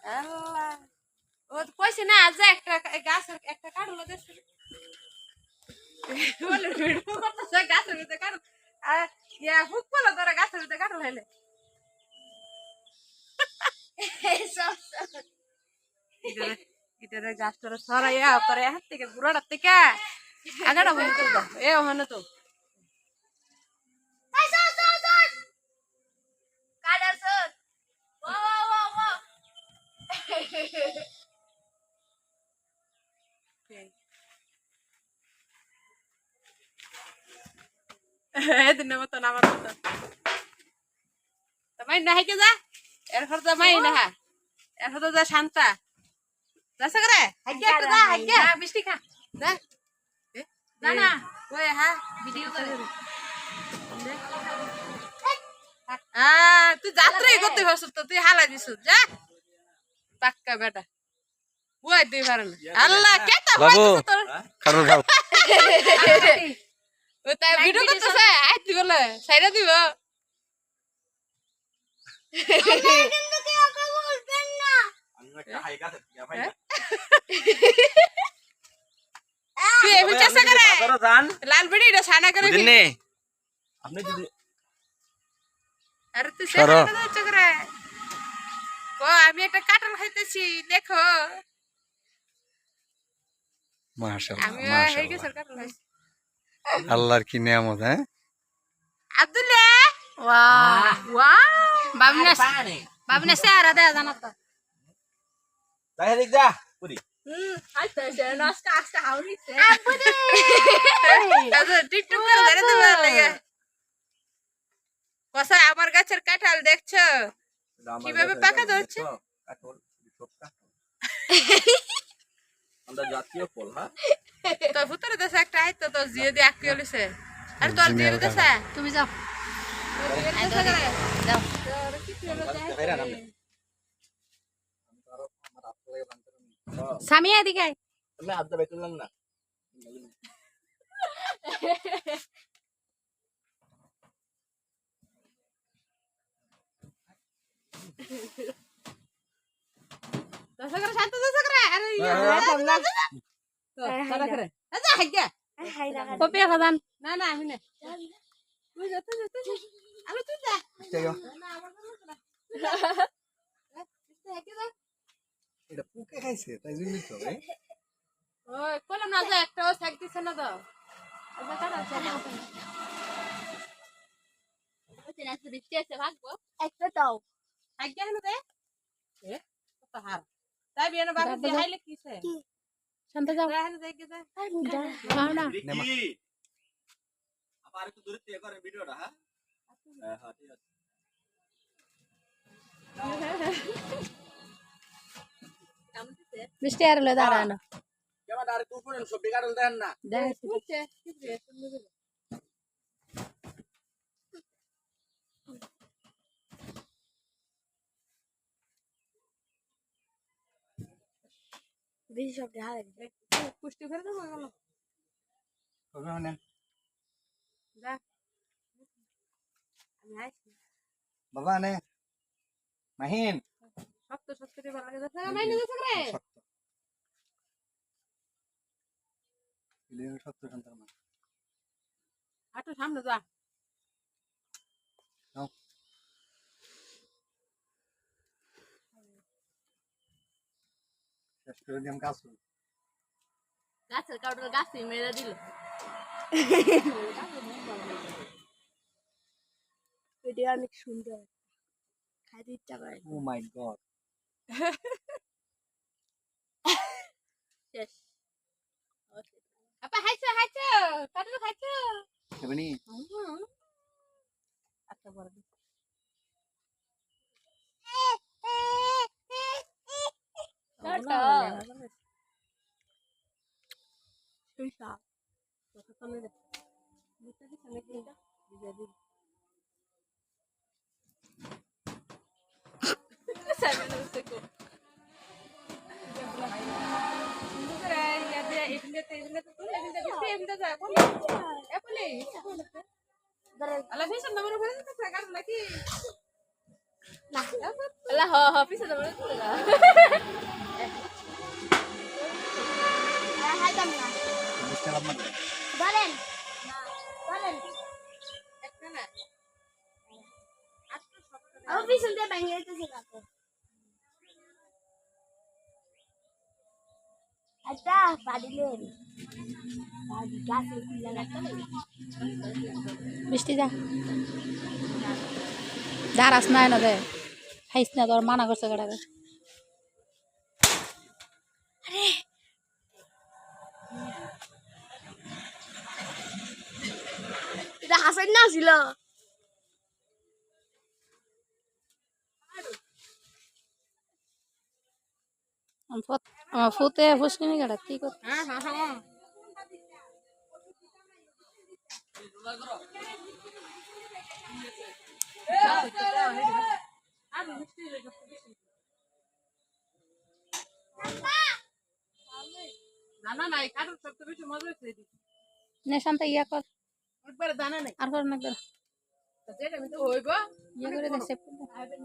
আল্লাহ ও কইছে না যে একটা গাছ একটা কাটল দেশ বলে ভিডিও করতেছে গাছের ভিতরে কাটল আর ইয়া হুক বলে ধরে গাছের ভিতরে কাটল হইলে इधर गाछ तर सारा या करे हाथ থেকে বুড়াটা থেকে আগাটা বন্ধ করে দাও এ ওখানে তো এই সর সর সর কাটা সর ও ও ও এ দিন মত না আমার মত তুমি না হেকে যা এর খরচ মাই না এর খরচ যা শান্তা যাস করে হাইকে একটু যা হাইকে না মিষ্টি খা যা না না ওই হ্যাঁ ভিডিও করে তুই যাত্রাই করতে পারছিস তো তুই হালা দিছিস যা পাক্কা বেটা ওই তুই পারে না আল্লাহ কেটা হইছে তোর কারণ খাও ও তাই ভিডিও করতেছে আইতি বলে সাইরা দিব কিন্তু কি ওকে বলবেন না আমি একটা হাই গাছ দিয়া ভাই তুই এমন চেষ্টা করে লাল বিড়িটা ছানা করে দিনে আপনি যদি আরে তুই চেষ্টা করে ও আমি একটা কাটল খাইতেছি দেখো মাশাআল্লাহ আমি এই গেছর কাটল খাইছি আল্লাহর কি নিয়ামত হ্যাঁ আব্দুল্লাহ ওয়াও ওয়াও বাবনা সারা দে জানা তো তাই দেখ যা পুরি আচ্ছা নাস্তা আস্তে হাউলিছে আব্বুরে আচ্ছা টিকটক করে ধরে দেব লাগে কসা আমার গাছের কাঁঠাল দেখছো কিভাবে পাকা ধরছে কাঁঠাল সব কাঁঠাল আমরা জাতীয় ফল হ্যাঁ তো ভিতরে দেশ একটা আইতো তো জিয়ে দিয়ে আকি হলিছে আর তোর জিয়ে দেশ তুমি যাও যাও সামিয়া দিকে আমি আদা বেচলাম না দশকরা শান্ত দশকরা আরে তো সারা করে আচ্ছা হাইগা কপি খাদান না না আমি না তুই যা আলো তুই যা না আমার না এটা পুকে খাইছে তাই জন্য তো ভাই ওই কোলা না যা একটা সাইড দিছ না দাও আচ্ছা কাটা চলে ওই না তো দিতে আছে ভাগবো একটা দাও হাইগা হলো দে এ কত হার তাই বিয়ে না বাবা দেখাইলে কিছে শান্ত যাও রাহান দেখে যা না না আবার একটু দূরে থেকে করে ভিডিওটা হ্যাঁ হ্যাঁ ঠিক আছে মিষ্টি আর লে দাঁড়ানো কেমন আর একটু উপরে সব বিগাড়ল দেন না দেখছে বেশি সব দেখা লাগে পুষ্টি করে দেবো গেল কবে মানে যা আমি আইছি বাবা নে মাহিন শক্ত শক্ত রে ভালো লাগে না মাইনে দিছ করে ইলে শক্ত সন্তান না হাঁটো সামনে যা নাও শেষ করে দিলাম কাজ গাছের কাউটার গাছই মেরে দিল ভিডিও অনেক সুন্দর খাইতে ইচ্ছা করে ও মাই গড শেষ আপা হাইছো হাইছো কাটলো খাইছো এবারে আচ্ছা বড় টাটা সুইসা কথা শুনে দে বুঝতে দিছ না কি এটা বুঝে দি সামনে নসে কো সুন্দর ইয়া দে এদিকে তো তুই এদিকে দিছি এদিকে যা কোন এপলে আলা ফিস নম্বর করে দিতে কার নাকি না আলা হ হ ফিস নম্বর করে বলেন বলেন একটা না আমার পিছন দিয়ে ভেঙে যেতেছে কাকু আচ্ছা পাদিলেন পাদি গাছে কুলা লাগতে বৃষ্টি যা দাঁড়াস নাই না দে খাইস না তোর মানা করছে কাটাকে এটা হাসান না ছিল ফুতে ফুসকিনি কাটা কি করতে হ্যাঁ হ্যাঁ হ্যাঁ আর মিষ্টি না না না কারণ সবচেয়ে বেশি মজা হয়েছে নেশানটা ইয়া কর একবারে দানা নেই আর কর না কর যেটা আমি তো হইব ইয়া করে দে সেভ করে দে।